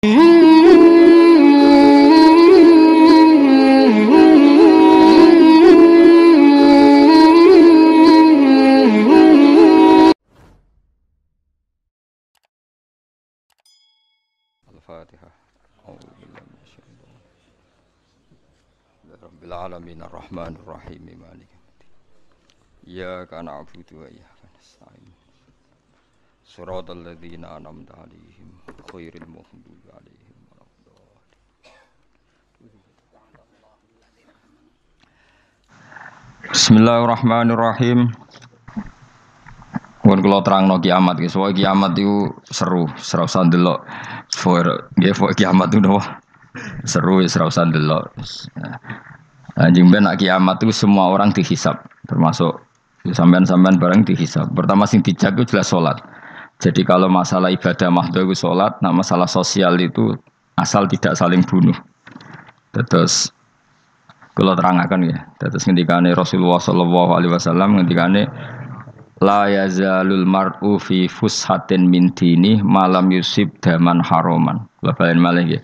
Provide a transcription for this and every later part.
Al-Fatihah. Rabbil alamin ar-rahmanir rahim maliki yaumiddin. Iyyaka na'budu wa iyyaka nasta'in. Shiratal ladzina an'amta 'alaihim ghairil maghdubi 'alaihim waladdallin. Bismillahirrahmanirrahim. Mun kula terangno kiamat iki, soal kiamat itu seru, ora usah ndelok. Nggih, kiamat itu seru, ora usah ndelok. Anjing ben kiamat itu semua orang dihisab, termasuk sampean-sampean bareng dihisab. Pertama sing dijaga jelas salat. Jadi kalau masalah ibadah mahdhah itu salat, nah masalah sosial itu asal tidak saling bunuh. Terus kula terangaken ya. Terus ngendikane Rasulullah sallallahu alaihi wasallam ngendikane la yazalul mar'u fi fushatin min dini malam yusib daman haroman. Bapak malih ya.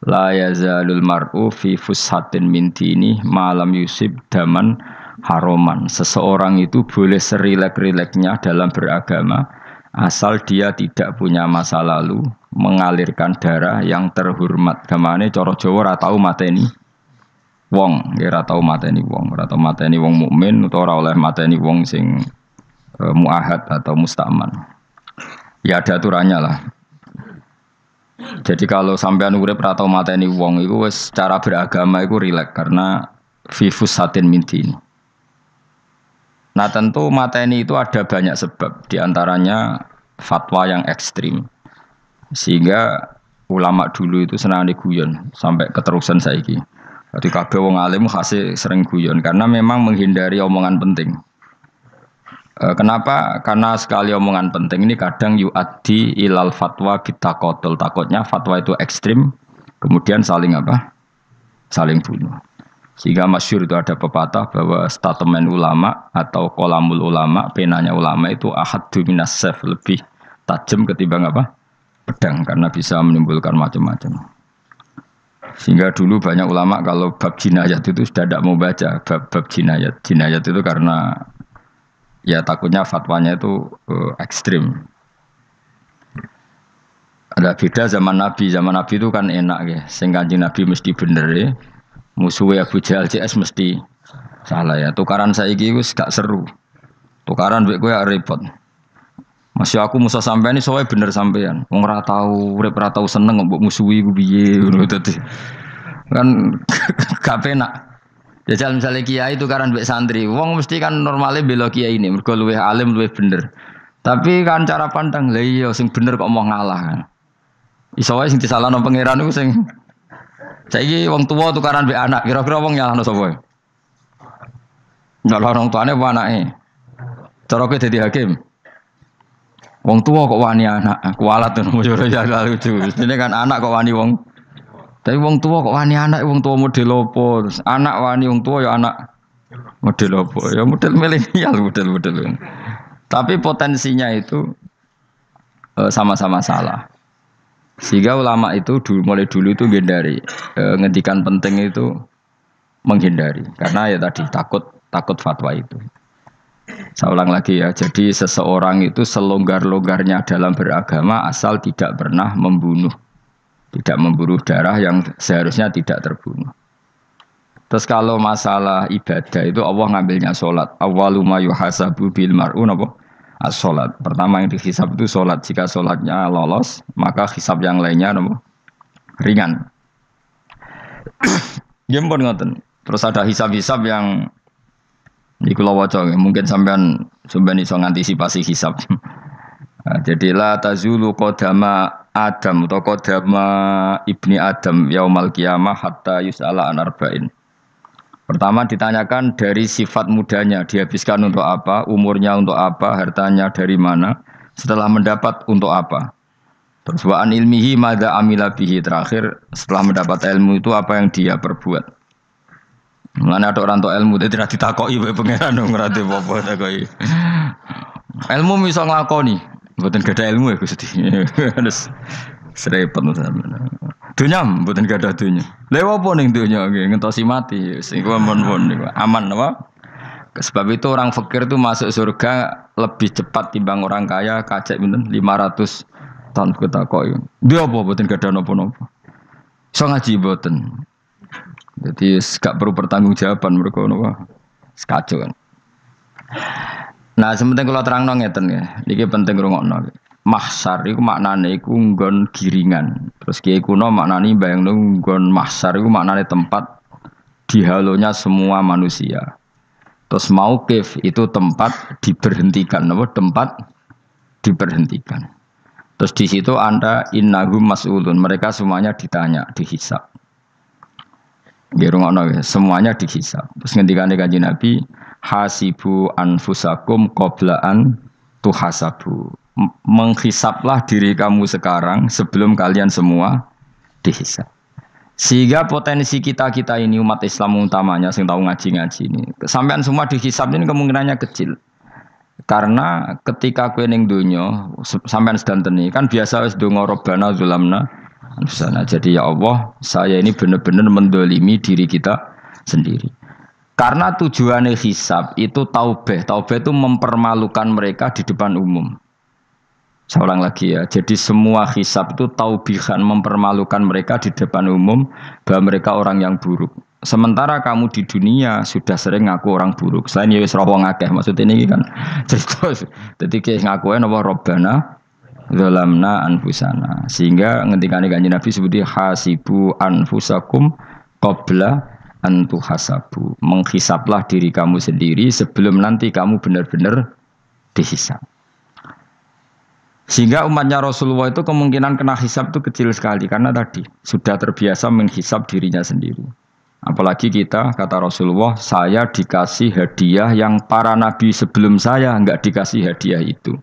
La yazalul mar'u fi fushatin min dini malam yusib daman haroman. Seseorang itu boleh serilek-rileknya dalam beragama asal dia tidak punya masa lalu mengalirkan darah yang terhormat. Kamane cara Jawa ora tau mateni wong, ora tau mateni wong, ora tau mateni wong mukmin utawa ora oleh mateni wong sing mu'ahad atau musta'man. Ya ada aturannya lah. Jadi kalau sampean urip ra tau mateni wong iku wis cara beragama iku rileks karena fifus satin mintin. Nah tentu mateni itu ada banyak sebab, di antaranya fatwa yang ekstrim. Sehingga ulama dulu itu senang guyon sampai keterusan saiki. Jadi kabeh wong alim khase sering guyon karena memang menghindari omongan penting. Kenapa? Karena sekali omongan penting ini kadang yu'addi ilal fatwa kita kotul. Takutnya fatwa itu ekstrim, kemudian saling apa? Saling bunuh. Sehingga masyhur itu ada pepatah bahwa statement ulama atau kolamul ulama, penanya ulama itu ahaddu minas sayf, lebih tajam ketimbang apa? Pedang, karena bisa menimbulkan macam-macam. Sehingga dulu banyak ulama kalau bab jinayat itu sudah tidak mau baca bab jinayat. Jinayat itu karena ya takutnya fatwanya itu ekstrim. Ada beda zaman Nabi itu kan enak ya. Sing Kanjeng Nabi mesti bener ya. Musuhnya Abu Jahal CS mesti salah ya. Tukaran saiki wis gak seru. Tukaran mbek kowe repot. Masih aku musuh sampean iki soalnya bener sampean. Wong ora tau urip ora tau seneng mbok musuhi ku piye ngono dadi. Kan gak penak. Jajal misalnya kiai itu karena mbek santri, wong mesti kan normalnya bela kiai ini, mergo luwih alim luwih bener. Tapi kan cara pandang, lah iya sing bener kok mau ngalah kan. Iso wae sing disalahno pangeran iku sing saiki wong tuwa tukaran mbek anak, kira-kira wong nyalahno sapa? Nyalahno wong tuane apa anake? Cara kowe dadi hakim. Wong tuwa kok wani anak, kualat ngono yo ya lucu. Dene kan anak kok wani wong. Tapi wong tua kok wani anak, wong tua model opo? Terus anak wani wong tua ya anak model opo? Ya model milenial, model. Tapi potensinya itu sama-sama salah. Sehingga ulama itu mulai dulu itu menghindari, ngendikan penting itu menghindari. Karena ya tadi takut fatwa itu. Saya ulang lagi ya. Jadi seseorang itu selonggar-longgarnya dalam beragama asal tidak pernah membunuh. Tidak memburu darah yang seharusnya tidak terbunuh. Terus kalau masalah ibadah itu Allah ngambilnya sholat. Awwalu ma yuhasabu bil mar'u napa? As-sholat. Pertama yang dihisab itu sholat. Jika sholatnya lolos, maka hisab yang lainnya napa? Ringan. Gempon ngoten. Terus ada hisab-hisab yang di kula waca mungkin sampean iso ngantisipasi hisab. Nah, jadilah tazulu qadama Adam atau qadama ibni Adam yaumal qiyamah hatta yus'ala an arba'in. Pertama ditanyakan dari sifat mudanya, dihabiskan untuk apa, umurnya untuk apa, hartanya dari mana, setelah mendapat untuk apa. Terus wa an ilmihi madza amila bihi, terakhir setelah mendapat ilmu itu apa yang dia perbuat. Mulane ada orang tok ilmu tidak ditakoki wae pangeran ora apa takoki. Ilmu iso nglakoni. Mboten gadah ilmu ya Gusti. Serepet sampean. Dunya mboten gadah dunya. Lha apa ning dunya nggih ngentosi mati sing aman niku. Aman apa? Sebab itu orang fakir itu masuk surga lebih cepat timbang orang kaya kacek pinten 500 tahun kita kok. Dia apa mboten gadah napa-napa. So ngaji mboten. Jadi gak perlu pertanggungjawaban mereka napa. Sekacau kan. Nah, sementing kalau terangno ngeten ya. Niki penting rungokno. Mahsyar iku maknane iku nggon giringan. Terus kiai kuno maknane bayangno nggon mahsyar iku maknane tempat dihalonya semua manusia. Terus mauqif itu tempat diberhentikan, apa tempat diberhentikan. Terus di situ Anda innahum mas'ulun, mereka semuanya ditanya, dihisab. Nggih rungokno semuanya dihisab. Terus ngendikane Kanjeng Nabi, hasibu anfusakum qabla an tuhasabu. Menghisaplah diri kamu sekarang sebelum kalian semua dihisab. Sehingga potensi kita ini umat Islam utamanya yang tahu ngaji-ngaji ini, sampean semua dihisab ini kemungkinannya kecil. Karena ketika kowe ning donya sampean sedanten kan biasa wis donga robbana zulamna anfusana. Jadi ya Allah, saya ini benar-benar mendolimi diri kita sendiri. Karena tujuannya hisab itu taubah. Taubah itu mempermalukan mereka di depan umum. Saya ulang lagi ya. Jadi semua hisab itu taubihan, mempermalukan mereka di depan umum bahwa mereka orang yang buruk. Sementara kamu di dunia sudah sering ngaku orang buruk. Selain ya wis wong akeh maksudnya ini kan. Jadi kayak ngakuin apa robbana zalamna anfusana. Sehingga ngendikane Kanjeng Nabi sebuti hasibu anfusakum qabla an tuhasabu. Menghisaplah diri kamu sendiri sebelum nanti kamu benar-benar dihisab. Sehingga umatnya Rasulullah itu kemungkinan kena hisab itu kecil sekali karena tadi sudah terbiasa menghisab dirinya sendiri. Apalagi kita kata Rasulullah, saya dikasih hadiah yang para nabi sebelum saya enggak dikasih hadiah itu.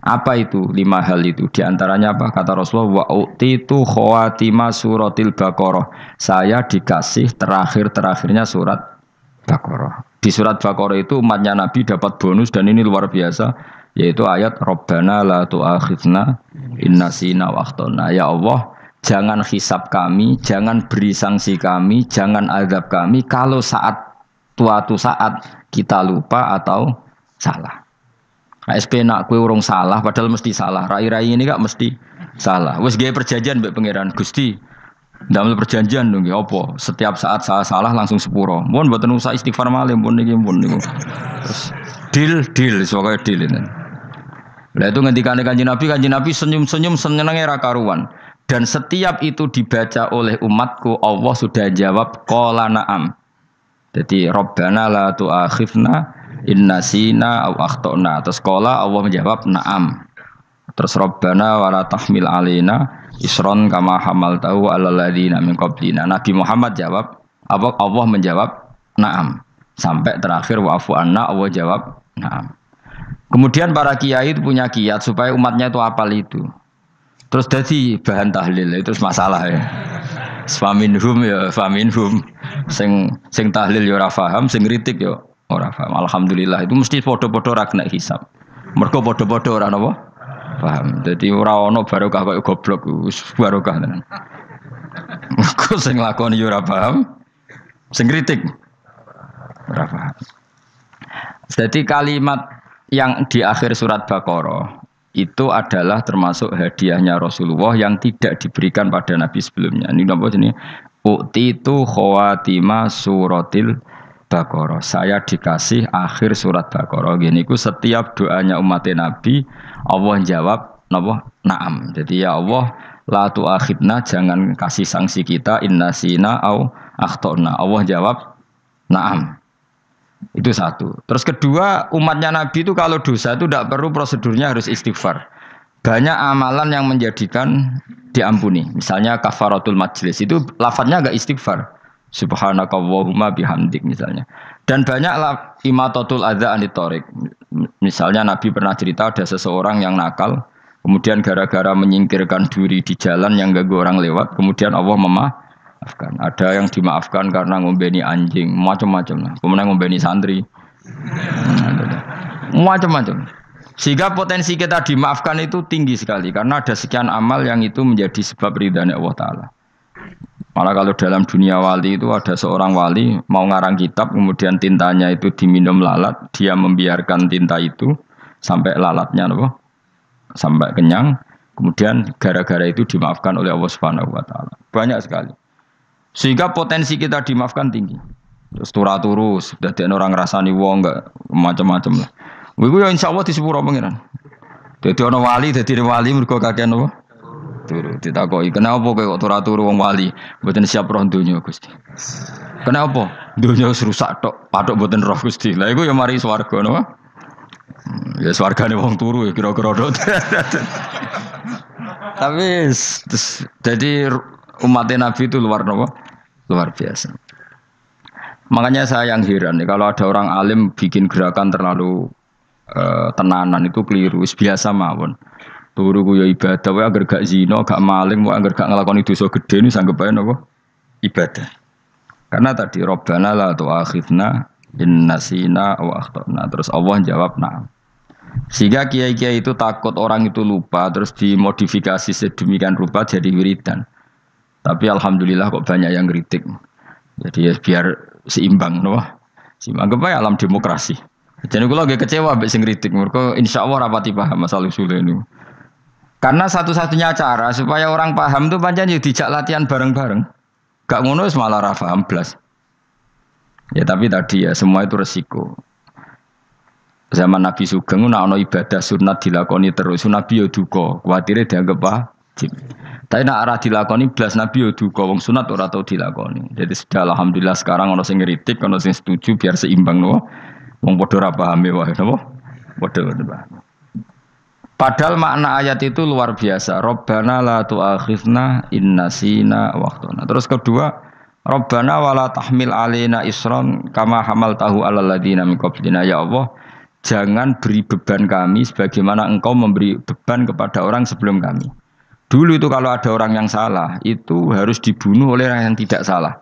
Apa itu? 5 hal itu. Di antaranya apa? Kata Rasulullah, wa utitu khawatima suratil Baqarah. Saya dikasih terakhirnya surat Baqarah. Di surat Baqarah itu umatnya Nabi dapat bonus dan ini luar biasa, yaitu ayat Rabbana la tu'akhidna inna sina wa akhtana. Ya Allah, jangan hisab kami, jangan beri sanksi kami, jangan azab kami kalau suatu saat kita lupa atau salah. ASP nak kue urung salah padahal mesti salah. Rai-rai ini gak mesti salah. Wes gawe perjanjian mbek pangeran Gusti. Dalam perjanjian dong, apa? Setiap saat saya salah langsung sepuro. Mohon buatan usah istighfar malih, mohon niki, mohon niku. Terus deal, soalnya deal ini. Lah itu ngendikane Kanjeng Nabi senyum-senyum senengnya ra karuan. Dan setiap itu dibaca oleh umatku, Allah sudah jawab qala na'am. Jadi Rabbana la tu'akhifna inna sina aw akhtana. Terus qala Allah menjawab na'am. Terus Rabbana wa la tahmil alaina isron kama hamaltahu 'alal ladzina min qablina. Nabi Muhammad jawab, Allah menjawab na'am. Sampai terakhir wa'fu anna, Allah jawab na'am. Kemudian para kiai itu punya kiat supaya umatnya itu hafal itu. Terus jadi bahan tahlil itu masalah ya. Faminhum ya faminhum. Sing tahlil ya ora paham, sing kritik ya ora paham. Alhamdulillah itu mesti padha-padha ra kena hisab. Mergo padha-padha ora napa? Paham. Jadi ora ono barokah kaya goblok wis barokah tenan. Mergo sing lakoni ya ora paham, sing kritik ora paham. Jadi kalimat yang di akhir surat Baqarah itu adalah termasuk hadiahnya Rasulullah yang tidak diberikan pada Nabi sebelumnya. Ini apa ini? U'titu khawatima suratil Baqarah. Saya dikasih akhir surat Baqarah. Gini ku setiap doanya umat Nabi Allah jawab napa? Na'am. Jadi ya Allah la tu'akhidna, jangan kasih sanksi kita inna sina au akhtana. Allah jawab na'am. Itu satu. Terus kedua, umatnya Nabi itu kalau dosa itu tidak perlu prosedurnya harus istighfar. Banyak amalan yang menjadikan diampuni. Misalnya kafaratul majlis itu lafadznya agak istighfar. Subhanakallahumma bihamdik misalnya. Dan banyak imatatul adza anit thoriq. Misalnya Nabi pernah cerita ada seseorang yang nakal, kemudian gara-gara menyingkirkan duri di jalan yang ganggu orang lewat, kemudian Allah memaafkan. Ada yang dimaafkan karena ngombeni anjing, macam-macam lah. Kemudian ngombeni santri, macam-macam. Sehingga potensi kita dimaafkan itu tinggi sekali karena ada sekian amal yang itu menjadi sebab ridhanya Allah Ta'ala. Malah kalau dalam dunia wali itu ada seorang wali mau ngarang kitab kemudian tintanya itu diminum lalat, dia membiarkan tinta itu sampai lalatnya sampai kenyang, kemudian gara-gara itu dimaafkan oleh Allah Subhanahu wa taala. Banyak sekali. Sehingga potensi kita dimaafkan tinggi. Terus turu sudah ada orang rasani wong enggak macam-macam lah. Iku ya insyaallah disepuro pangeran. Dadi ana wali mergo kakean apa? Turu ditakoki, "Kenapa kowe kok turu wong wali? Mboten siap roh donya, Gusti." "Kenapa?" "Donya wis rusak tok, patok mboten roh, Gusti." Lah iku ya mari swarga napa? Ya swargane wong turu ya kira-kira tok. Tapi jadi umat Nabi itu luar biasa. Makanya saya yang heran kalau ada orang alim bikin gerakan terlalu tenanan itu keliru, biasa mawon. Turu ku ya ibadah, wae agar gak zina, gak maling, wae agar gak nglakoni dosa gedhe ini sanggep ae napa? Ibadah. Karena tadi Rabbana la tu'akhidna in nasina wa akhtana. Terus Allah jawab na'am. Sehingga kiai-kiai itu takut orang itu lupa terus dimodifikasi sedemikian rupa jadi wiridan. Tapi alhamdulillah kok banyak yang kritik. Jadi ya biar seimbang napa? Seimbang apa alam demokrasi. Jadi kula lagi kecewa mbek sing kritik mergo insyaallah rapati paham masalah usul ini. Karena satu-satunya cara supaya orang paham itu pancen yo dijak latihan bareng-bareng. Gak ngono wis malah ra paham blas. Ya tapi tadi ya semua itu resiko. Zaman Nabi Sugeng ana ibadah sunat dilakoni terus Nabi yo duka, kuwatire dianggap wajib. Tapi nek ora dilakoni blas Nabi yo duka, wong sunat ora tau dilakoni. Jadi sudah alhamdulillah sekarang ana sing ngritik, ana sing setuju biar seimbang no. Wong padha ora pahame wae napa? Padha paham. Padahal makna ayat itu luar biasa. Rabbana la tu'akhidna in nasina wa akhtana. Terus kedua, Rabbana wala tahmil alaina isron kama hamaltahu alal ladzina min qablina. Ya Allah, jangan beri beban kami sebagaimana Engkau memberi beban kepada orang sebelum kami. Dulu itu kalau ada orang yang salah, itu harus dibunuh oleh orang yang tidak salah.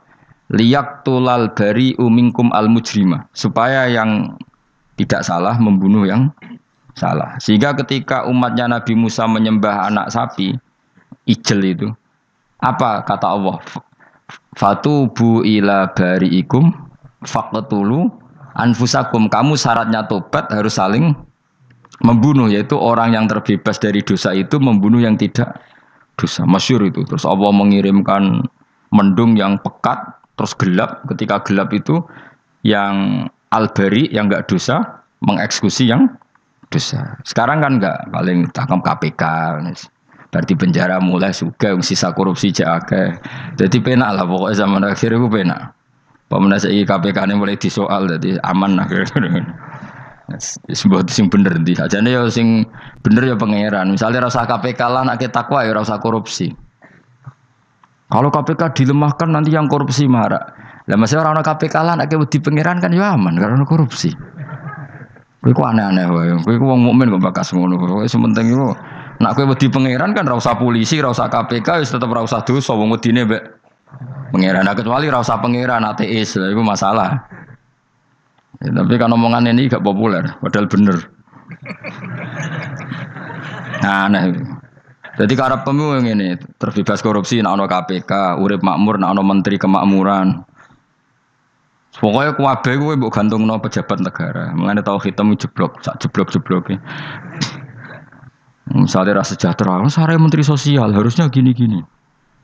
Liyaqtulal bari minkum al mujrima. Supaya yang tidak salah membunuh yang salah. Sehingga ketika umatnya Nabi Musa menyembah anak sapi, ijel itu, apa kata Allah? Fatubu ila bari'ikum faqtulu anfusakum. Kamu syaratnya tobat harus saling membunuh, yaitu orang yang terbebas dari dosa itu membunuh yang tidak dosa. Masyhur itu. Terus Allah mengirimkan mendung yang pekat, terus gelap. Ketika gelap itu yang al-bari yang enggak dosa mengeksekusi yang dosa. Sekarang kan enggak, paling tangkap KPK. Berarti penjara mulai suka sisa korupsi jake. Jadi penak lah pokoknya zaman akhir itu penak. Pemenang saya KPK ini mulai disoal jadi aman lah. Sebuah sing bener di. Ajane ya sing bener ya pangeran. Misalnya rasa KPK lah nak takwa ya rasa korupsi. Kalau KPK dilemahkan nanti yang korupsi marah. Lah masih orang KPK lah nak di pangeran kan ya aman karena korupsi. Kowe aneh-aneh wae. Kowe wong mukmin kok bakas ngono. Kowe sementing iku nak kowe wedi pangeran kan ra usah polisi, ra usah KPK wis tetep ra usah dosa wong wedine mbek pangeran. Nah, kecuali ra usah pangeran ateis, lha iku masalah. Ya, tapi kan omongan ini gak populer, padahal bener. Nah, aneh. Jadi karepmu ngene, terbebas korupsi nek ana KPK, urip makmur nek ana menteri kemakmuran. Pokoknya kuwabe kuwi mbok gantungno pejabat negara. Mengane tau hitam jeblok, sak jeblok-jebloke. Misalnya rasa sejahtera, sare menteri sosial harusnya gini-gini.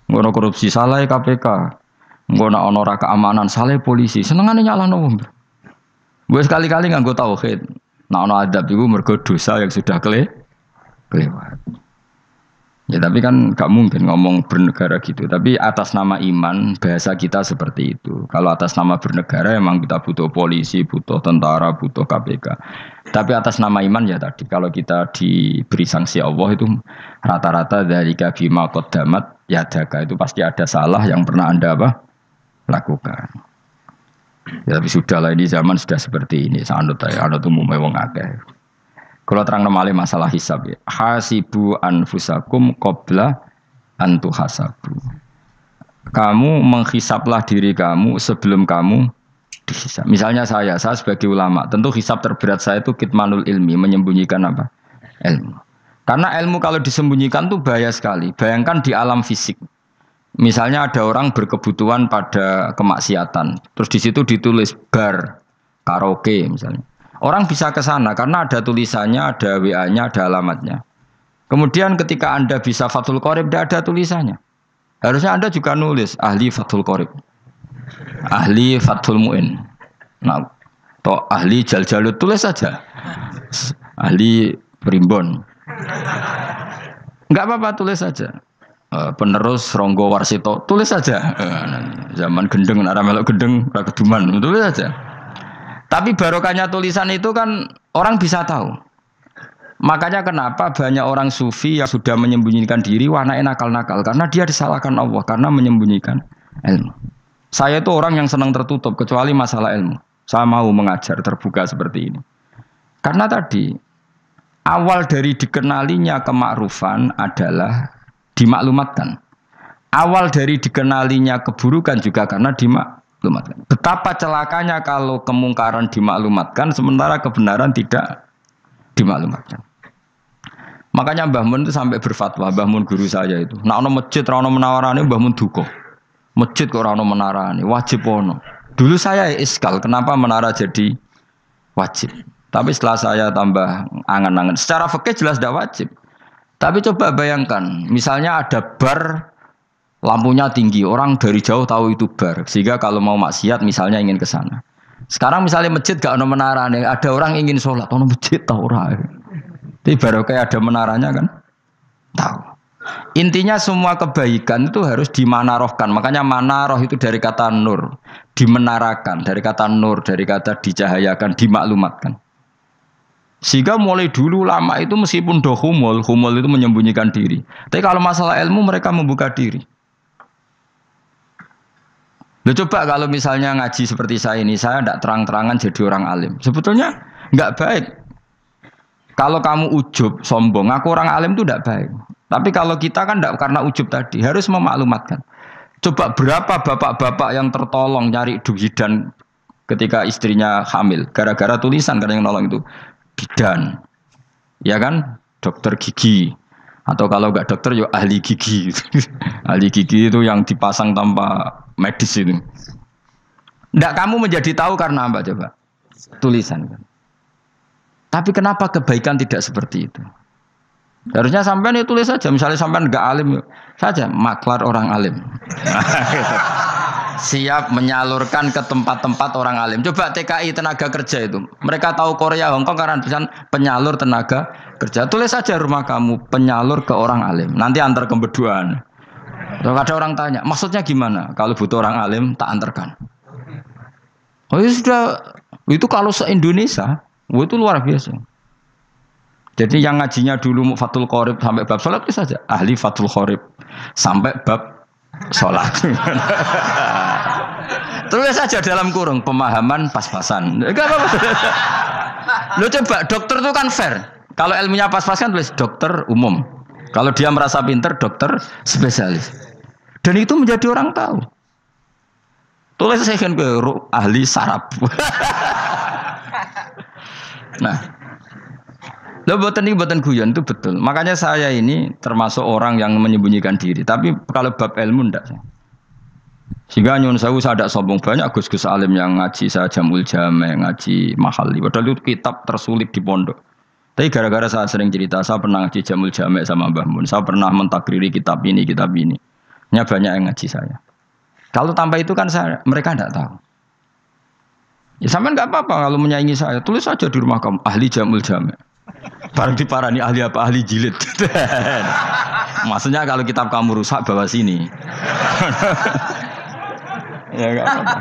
Ngono korupsi salah KPK. Ngono ana ora keamanan salah polisi. Senengane nyalahno wong. Gue sekali-kali nganggo tauhid. Nek ana adab iku mergo dosa yang sudah kelewat. Ya tapi kan gak mungkin ngomong bernegara gitu. Tapi atas nama iman bahasa kita seperti itu. Kalau atas nama bernegara emang kita butuh polisi, butuh tentara, butuh KPK. Tapi atas nama iman ya tadi. Kalau kita diberi sanksi Allah itu rata-rata dari bima qaddamat yadaka itu pasti ada salah yang pernah Anda lakukan. Ya tapi sudahlah ini zaman sudah seperti ini. Anut umumnya wong akeh. Kalau terang nomale masalah hisab ya. Hasibu anfusakum qabla an tuhasabu. Kamu menghisablah diri kamu sebelum kamu dihisab. Misalnya saya sebagai ulama, tentu hisab terberat saya itu kitmanul ilmi, menyembunyikan apa? ilmu. Karena ilmu kalau disembunyikan tuh bahaya sekali. Bayangkan di alam fisik. Misalnya ada orang berkebutuhan pada kemaksiatan, terus di situ ditulis bar, karaoke misalnya. Orang bisa ke sana karena ada tulisannya, ada WA-nya, ada alamatnya. Kemudian ketika Anda bisa Fathul Qorib, tidak ada tulisannya. Harusnya Anda juga nulis ahli Fathul Qorib, ahli Fathul Mu'in, nah, atau ahli Jaljalut, tulis saja. Ahli Primbon. Enggak apa-apa, tulis saja. Penerus Ronggo Warsito, tulis saja. Zaman gendeng, arah melok gendeng, keduman, tulis saja. Tapi barokahnya tulisan itu kan orang bisa tahu. Makanya kenapa banyak orang sufi yang sudah menyembunyikan diri, warnanya nakal-nakal, karena dia disalahkan Allah, karena menyembunyikan ilmu. Saya itu orang yang senang tertutup, kecuali masalah ilmu. Saya mau mengajar terbuka seperti ini. Karena tadi, awal dari dikenalinya kemakrufan adalah dimaklumatkan. Awal dari dikenalinya keburukan juga karena dimaklumatkan. Betapa celakanya kalau kemungkaran dimaklumatkan sementara kebenaran tidak dimaklumatkan. Makanya Mbah Mun itu sampai berfatwa, Mbah Mun guru saya itu. Nak ono masjid ra ono menawarane Mbah Mun duka. Masjid kok ora ono menarane, wajib ono. Dulu saya iskal kenapa menara jadi wajib. Tapi setelah saya tambah angan-angan, secara fikih jelas tidak wajib. Tapi coba bayangkan, misalnya ada bar, lampunya tinggi, orang dari jauh tahu itu bar, sehingga kalau mau maksiat misalnya ingin ke sana. Sekarang misalnya masjid gak ada menara, ada orang ingin sholat, ada masjid tahu orang. Tapi baru kayak ada menaranya kan, tahu. Intinya semua kebaikan itu harus dimanarohkan, makanya manaroh itu dari kata nur, dimenarakan, dari kata nur, dari kata dicahayakan, dimaklumatkan. Sehingga mulai dulu lama itu meskipun humul itu menyembunyikan diri. Tapi kalau masalah ilmu mereka membuka diri. Loh coba kalau misalnya ngaji seperti saya ini, saya tidak terang-terangan jadi orang alim. Sebetulnya nggak baik. Kalau kamu ujub, sombong, aku orang alim itu tidak baik. Tapi kalau kita kan tidak karena ujub tadi, harus memaklumatkan. Coba berapa bapak-bapak yang tertolong nyari bidan ketika istrinya hamil. Gara-gara tulisan karena yang nolong itu. Bidan, ya kan, dokter gigi, atau kalau enggak dokter, ya ahli gigi. Ahli gigi itu yang dipasang tanpa medis itu. Enggak, kamu menjadi tahu karena apa coba? Tulisan kan. Tapi kenapa kebaikan tidak seperti itu? Harusnya sampean itu tulis saja, misalnya sampean enggak alim saja, maklar orang alim. Siap menyalurkan ke tempat-tempat orang alim. Coba TKI tenaga kerja itu. Mereka tahu Korea, Hongkong karena tulisan penyalur tenaga kerja. Tulis saja rumah kamu penyalur ke orang alim. Nanti antar ke berduaan. Kalau ada orang tanya, maksudnya gimana? Kalau butuh orang alim tak antarkan. Oh ya sudah. Itu kalau se-Indonesia, itu luar biasa. Jadi yang ngajinya dulu Fathul Qorib sampai bab sholat itu saja. Ahli Fathul Qorib sampai bab sholat. Tulis saja dalam kurung pemahaman pas-pasan. Enggak apa-apa. Lo coba dokter itu kan fair. Kalau ilmunya pas-pasan tulis dokter umum. Kalau dia merasa pinter dokter spesialis. Dan itu menjadi orang tahu. Tulis saya kan ke ahli saraf. Nah, lo buatan guyon itu betul. Makanya saya ini termasuk orang yang menyembunyikan diri. Tapi kalau bab ilmu enggak. Sehingga nyun saya tidak sombong, banyak gus-gus alim yang ngaji saya Jamul Jame, ngaji Mahali. Padahal itu kitab tersulit di pondok. Tapi gara-gara saya sering cerita, saya pernah ngaji Jamul Jame sama Mbah Mun. Saya pernah mentakriri kitab ini, kitab ini. Nya banyak yang ngaji saya. Kalau tanpa itu kan mereka tidak tahu. Ya sampean nggak apa-apa kalau menyaingi saya, tulis saja di rumah kamu ahli Jamul Jame. Barang diparani ahli apa? Ahli jilid. Maksudnya kalau kitab kamu rusak bawa sini. Ya enggak apa-apa.